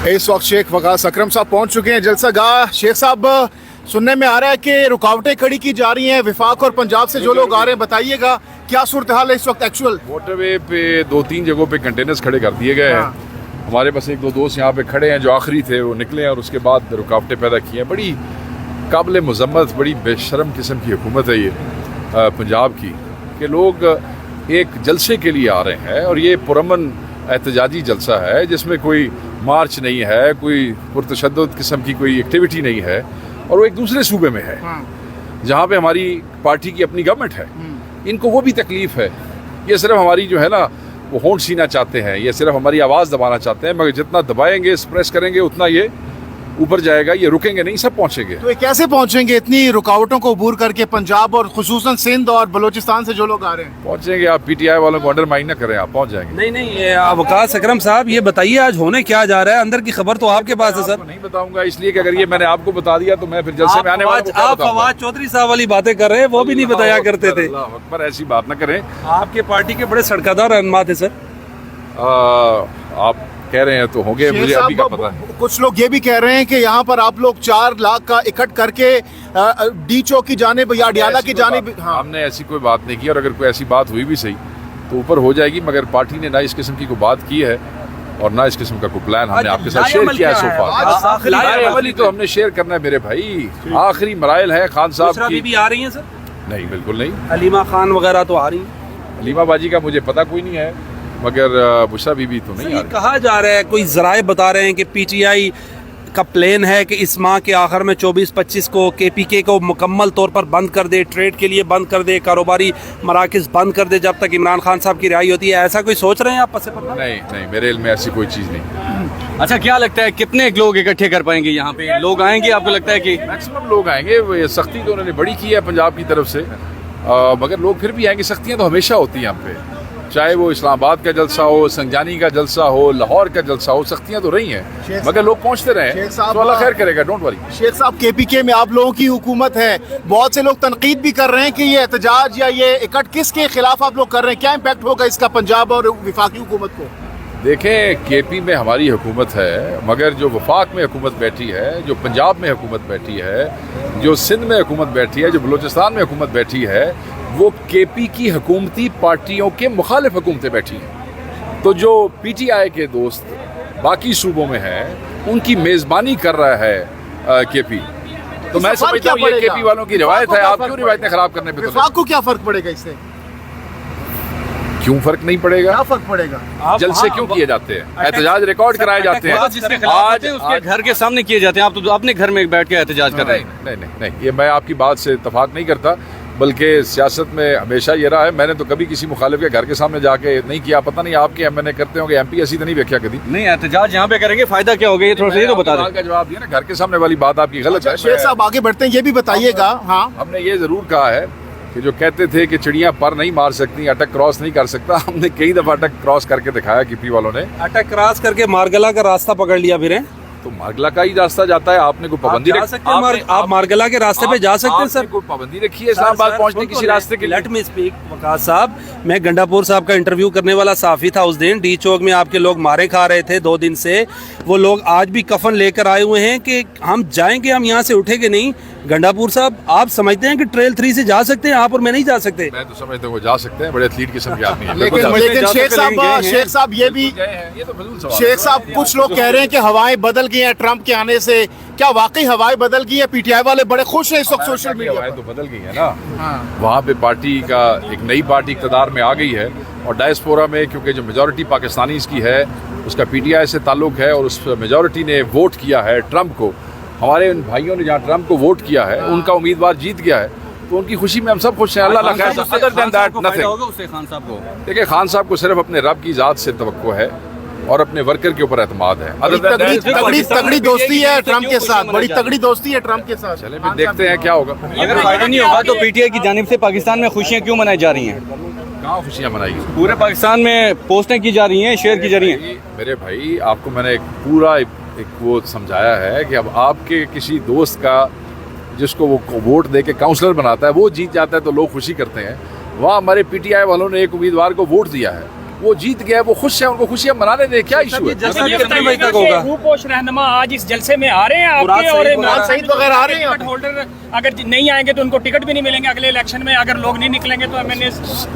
इस वक्त शेख वकास अकरम साहब पहुंच चुके हैं जलसा गाह। शेख साहब, सुनने में आ रहा है कि रुकावटें खड़ी की जा रही हैं विफाक और पंजाब से जो लोग आ रहे हैं, बताइएगा क्या सूरत हाल है इस वक्त एक्चुअल? मोटरवे पे 2-3 जगहों पे कंटेनर्स खड़े कर दिए गए हैं। हमारे पास एक दो दोस्त यहाँ पे खड़े हैं जो आखिरी थे, वो निकले और उसके बाद रुकावटें पैदा की हैं। बड़ी काबिल मजम्मत, बड़ी बेशरम किस्म की हुकूमत है ये पंजाब की, कि लोग एक जलसे के लिए आ रहे हैं और ये पुरअमन एहतजाजी जलसा है जिसमें कोई मार्च नहीं है, कोई पुरतशद्दुद किस्म की कोई एक्टिविटी नहीं है, और वो एक दूसरे सूबे में है जहाँ पे हमारी पार्टी की अपनी गवर्नमेंट है। इनको वो भी तकलीफ है। ये सिर्फ हमारी जो है ना वो होंठ सीना चाहते हैं, ये सिर्फ हमारी आवाज़ दबाना चाहते हैं, मगर जितना दबाएंगे, स्प्रेस करेंगे, उतना ये ऊपर जाएगा। ये रुकेंगे नहीं, सब पहुंचेंगे। तो ये कैसे पहुंचेंगे इतनी रुकावटों को अबूर करके? पंजाब और खुसूसन सिंध और बलोचिस्तान से जो लोग आ रहे हैं पहुंचेंगे। आप पीटीआई वालों को अंडरमाइन ना करें, आप पहुंच जाएंगे। नहीं, वकास अकरम साहब ये बताइए आज होने क्या जा रहा है? अंदर की खबर तो आपके पास है सर। नहीं बताऊंगा इसलिए कि अगर ये मैंने आपको बता दिया तो मैं फिर जलसे में आने वाला आप फवाद चौधरी साहब वाली बातें कर रहे हैं, वो भी नहीं बताया करते थे। अल्लाह अकबर, ऐसी बात ना करें। आपके पार्टी के बड़े सड़कादार रहनुमा थे सर। आप कह रहे हैं तो होंगे, मुझे अभी का पता है। कुछ लोग ये भी कह रहे हैं कि यहाँ पर आप लोग 4 लाख का इकट्ठ करके डी चौक की जानिब या अडियाला की जानिब। हमने ऐसी कोई बात नहीं की, और अगर कोई ऐसी बात हुई भी सही तो ऊपर हो जाएगी, मगर पार्टी ने ना इस किस्म की कोई बात की है और ना इस किस्म का कोई प्लान हमने आपके साथ शेयर किया है सोफा। अमली तो हमने शेयर करना है मेरे भाई। आखिरी मराइल है खान साहब की। भी आ रही है सर? नहीं, बिल्कुल नहीं। हलीमा खान वगैरह तो आ रही है। हलीमा बाजी का मुझे पता कोई नहीं है, मगर बुशरा बीबी तो नहीं। ये कहा जा रहा है, कोई जराए बता रहे हैं कि पीटीआई का प्लान है कि इस माह के आखिर में 24-25 को केपीके को मुकम्मल तौर पर बंद कर दे, ट्रेड के लिए बंद कर दे, कारोबारी मराकज़ बंद कर दे जब तक इमरान खान साहब की रिहाई होती है। ऐसा कोई सोच रहे हैं आप? पसे पता नहीं, मेरे इल्म में ऐसी कोई चीज़ नहीं। अच्छा, क्या लगता है कितने लोग इकट्ठे कर पाएंगे यहाँ पे? लोग आएंगे आपको लगता है कि? मैक्सिमम लोग आएंगे। सख्ती तो उन्होंने बड़ी की है पंजाब की तरफ से, मगर लोग फिर भी आएंगे। सख्तियाँ तो हमेशा होती हैं यहाँ पे, चाहे वो इस्लामाबाद का जलसा हो, संजानी का जलसा हो, लाहौर का जलसा हो, सख्तियां तो रही हैं, मगर लोग पहुंचते रहे तो अल्लाह खैर करेगा, डोंट वरी। शेख साहब, केपीके में आप लोगों की हुकूमत है, बहुत से लोग तनकीद भी कर रहे हैं कि ये एहतजाज या ये इकट्ठ किसके खिलाफ आप लोग कर रहे हैं? क्या इम्पैक्ट होगा इसका पंजाब और वफाकी हुकूमत को? देखें, केपी में हमारी हुकूमत है, मगर जो वफाक में हुकूमत बैठी है, जो पंजाब में हुकूमत बैठी है, जो सिंध में हुकूमत बैठी है, जो बलोचिस्तान में हुकूमत बैठी है, वो केपी की हुकूमती पार्टियों के मुखालिफ हुकूमतें बैठी हैं। तो जो पीटीआई के दोस्त बाकी सूबों में हैं, उनकी मेज़बानी कर रहा है केपी। तो मैं समझता हूँ ये केपी वालों की रिवायत है। आप क्यों रिवायतें खराब करने पे? को क्या फर्क पड़ेगा इससे? क्यों फर्क नहीं पड़ेगा? क्या फर्क पड़ेगा? जलसे क्यों किए जाते हैं? एहतजाज रिकॉर्ड कराए जाते हैं। आज उसके घर के सामने किए जाते हैं, आप तो अपने घर में बैठ के एहतजाज कर रहे हैं। नहीं, ये मैं आपकी बात से इत्तफाक नहीं करता, बल्कि सियासत में हमेशा ये रहा है। मैंने तो कभी किसी मुखालिफ के घर के सामने जाके नहीं किया। पता नहीं आपके एमएनए करते होंगे, एमपी ऐसी तो नहीं देखा कभी। नहीं, एहतजाज यहाँ पे करेंगे, फायदा क्या होगा? ये थोड़ा सा तो बता दें। का जवाब दिया ना, घर के सामने वाली बात आपकी गलत है। शेख साहब आगे बढ़ते हैं, ये भी बताइएगा। हाँ, हमने ये जरूर कहा है कि जो कहते थे कि चिड़ियां पर नहीं मार सकती, अटक क्रॉस नहीं कर सकता, हमने कई दफा अटक क्रॉस करके दिखाया केपी वालों ने। अटक क्रॉस करके मारगला का रास्ता पकड़ लिया फिर है? तो मारगला का ही रास्ता जाता है। आपने कोई पाबंदी आप मारगला के रास्ते पे जा सकते हैं सर? कोई पाबंदी रखी है इस्लामाबाद पहुंचने किसी रास्ते के? लेट मी स्पीक वकास साहब, मैं गंडापुर साहब का इंटरव्यू करने वाला साफी था उस दिन। डी चौक में आपके लोग मारे खा रहे थे 2 दिन से। वो लोग आज भी कफन लेकर आए हुए हैं कि हम जाएंगे, हम यहाँ से उठेंगे नहीं। गंडापुर साहब, आप समझते हैं कि ट्रेल 3 से जा सकते हैं आप और मैं नहीं जा सकते? मैं तो समझता हूँ जा सकते हैं, बड़े एथलीट किस्म के आदमी हैं। लेकिन शेख साहब ये भी, शेख साहब कुछ लोग कह रहे हैं कि हवाएं बदल गई हैं ट्रंप के आने से। क्या वाकई हवाएं बदल गई है? पीटीआई वाले बड़े खुश हैं इस वक्त सोशल मीडिया पर। तो बदल गई है ना, वहाँ पे पार्टी का एक नई पार्टी इक़्तिदार में आ गई है, और डायस्पोरा में क्योंकि जो मेजॉरिटी पाकिस्तानी की है उसका पीटीआई से ताल्लुक है, और उस मेजॉरिटी ने वोट किया है ट्रंप को। हमारे उन भाइयों ने जहाँ ट्रंप को वोट किया है, उनका उम्मीदवार जीत गया है, तो उनकी खुशी में हम सब खुश हैं। अल्लाह खैर। Other than that nothing. Khan साहब को देखिए, खान साहब को सिर्फ अपने रब की ज़ात से तवक्को है और अपने वर्कर के ऊपर एतमाद है। तगड़ी दोस्ती है ट्रंप के साथ, बड़ी तगड़ी दोस्ती है ट्रंप के साथ। चले फिर देखते हैं क्या होगा। अगर फायदा नहीं होगा तो पीटीआई की जानिब से पाकिस्तान में खुशियाँ क्यों मनाई जा रही हैं? कहाँ खुशियाँ मनाई? पूरे पाकिस्तान में पोस्टें की जा रही हैं, शेयर की जा रही हैं। मेरे भाई, आपको मैंने पूरा एक वो समझाया है कि अब आपके किसी दोस्त का जिसको वो वोट दे के काउंसलर बनाता है, वो जीत जाता है तो लोग खुशी करते हैं। वहाँ हमारे पीटीआई वालों ने एक उम्मीदवार को वोट दिया है, वो जीत गया, वो खुश है, उनको खुशियां मनाने दे, क्या इशू है? जलसा कितने बजे तक होगा? रूपोश रहनुमा आज इस जलसे में आ रहे हैं आपके, और मुराद सईद वगैरह आ रहे हैं। टिकट होल्डर अगर नहीं आएंगे तो उनको टिकट भी नहीं मिलेंगे अगले इलेक्शन में, अगर लोग नहीं निकलेंगे तो एमएनए।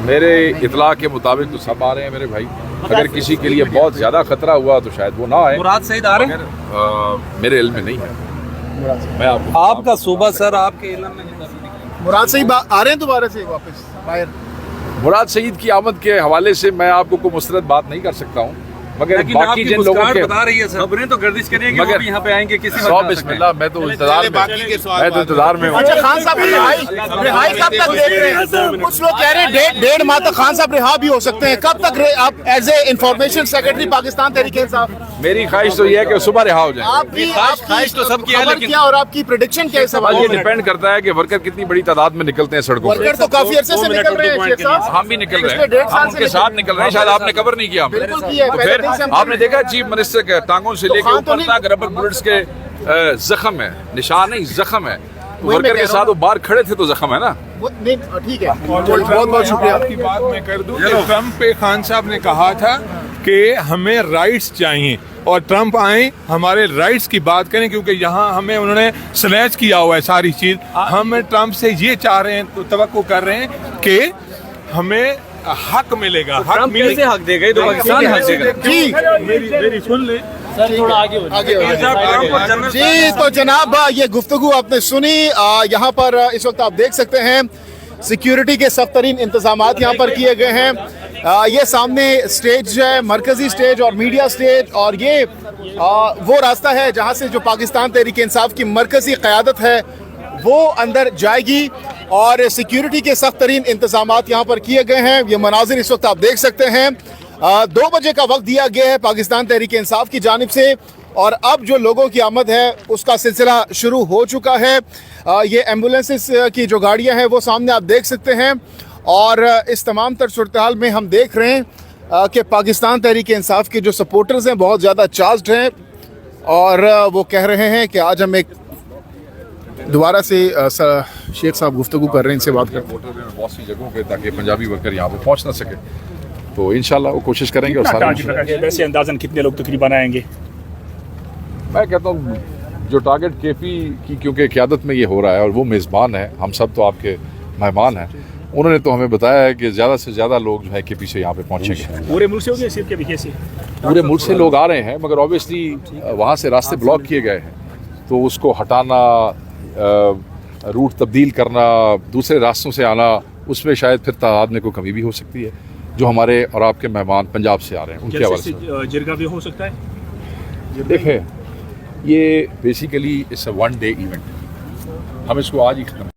मेरे इतला के मुताबिक तो सब आ रहे हैं मेरे भाई। अगर किसी के लिए बहुत ज्यादा खतरा हुआ तो शायद वो ना आए। मुराद सईद आ रहे हैं? मेरे इल्म में नहीं है। मैं आपको आपका सूबा सर आपके इल्म में मुराद सईद आ रहे हैं दोबारा से वापस बाहर। मुराद सईद की आमद के हवाले से मैं आपको कोई मुस्तरद बात नहीं कर सकता हूँ, मगर बाकी जिन लोगों के बता रही है सर, खबरें तो गर्दिश करेंगे, मगर वो भी यहाँ पे आएंगे किसी सौ बिस्मिल्लाह, मैं तो इंतजार में हूँ। अच्छा खान साहब रिहाई कब तक देख रहे हैं? कुछ लोग कह रहे हैं डेढ़ माह तक खान साहब रिहा भी हो सकते हैं। कब तक आप as a information secretary Pakistan Tehreek Insaf? मेरी ख्वाहिश तो ये है कि सुबह रिहा हो जाए। आपकी ख्वाहिश तो सबकी है, खबर लेकिन क्या और आपकी प्रेडिक्शन क्या है? सवाल ये डिपेंड करता है कि वर्कर कितनी बड़ी तादाद में निकलते हैं सड़कों पर। वर्कर तो काफी अरसे से निकल रहे हैं शेख साहब। हम भी निकल रहे पिछले डेढ़ हैं, साल हम से उनके निकल साथ निकल रहे हैं। शायद आपने कवर नहीं किया हमें। बिल्कुल किया है, तो पहले फिर दिन से हम आपने देखा चीफ मिनिस्टर के टांगों से लेके खान तो ऊपर तक रबर बुलेट्स के जख्म है, निशान नहीं जख्म है। तो वही मैं वर्कर कह के रहा साथ हूँ। वो बाहर खड़े थे तो जख्म है ना। नहीं ठीक है, बहुत बहुत शुक्रिया। आपकी बात मैं कर दूं कि ट्रम्प पे खान साहब ने कहा था कि हमें राइट्स चाहिए और ट्रम्प आए हमारे राइट्स की बात करें, क्योंकि यहाँ हमें उन्होंने स्लैच किया हुआ है सारी चीज। हम ट्रम्प से ये चाह रहे हैं, तो तवक्को कर रहे हैं कि हमें हक मिलेगा। हक ट्रम्प कैसे मिलेगा। हक देगा? ये तो पाकिस्तान हक देगा। जी मेरी सुन ले। आगे जी, तो जनाब ये गुफ्तगू आपने सुनी। यहाँ पर इस वक्त आप देख सकते हैं सिक्योरिटी के सख्त तरीन इंतजाम यहाँ पर किए गए हैं। ये सामने स्टेज है, मरकजी स्टेज और मीडिया स्टेज, और ये वो रास्ता है जहाँ से जो पाकिस्तान तहरीक इंसाफ की मरकजी क़यादत है वो अंदर जाएगी, और सिक्योरिटी के सख्त तरीन इंतजाम यहाँ पर किए गए हैं। ये मनाजिर इस वक्त आप देख सकते हैं। 2 बजे का वक्त दिया गया है पाकिस्तान तहरीक इंसाफ की जानिब से, और अब जो लोगों की आमद है उसका सिलसिला शुरू हो चुका है। ये एम्बुलेंसेस की जो गाड़ियां हैं वो सामने आप देख सकते हैं, और इस तमाम तर सूरत हाल में हम देख रहे हैं कि पाकिस्तान तहरीक इंसाफ के जो सपोर्टर्स हैं बहुत ज़्यादा चार्ज्ड हैं, और वो कह रहे हैं कि आज हम एक दोबारा से शेख साहब गुफ्तगू कर रहे हैं, इनसे बात करते हैं। वोटर में बहुत सी जगहों पे ताकि पंजाबी वर्कर यहाँ पे पहुँच ना सके, तो इंशाल्लाह वो कोशिश करेंगे। और सारे वैसे अंदाजन कितने लोग तकरीबन आएंगे? मैं कहता हूँ जो टारगेट केपी की क्योंकि क़यादत में ये हो रहा है और वो मेज़बान है, हम सब तो आपके मेहमान हैं, उन्होंने तो हमें बताया है कि ज़्यादा से ज़्यादा लोग जो है केपी से यहाँ पे पहुँचेंगे। पूरे मुल्क से होगी सिर्फ के बीके से? पूरे मुल्क से लोग आ रहे हैं, मगर ऑब्वियसली वहाँ से रास्ते ब्लॉक किए गए हैं, तो उसको हटाना, रूट तब्दील करना, दूसरे रास्तों से आना, उसमें शायद फिर तादाद में कोई कमी भी हो सकती है। जो हमारे और आपके मेहमान पंजाब से आ रहे हैं उनके हवाले से जिरगा भी हो सकता है। देखें, ये basically it's a 1 day event, हम इसको आज ही खत्म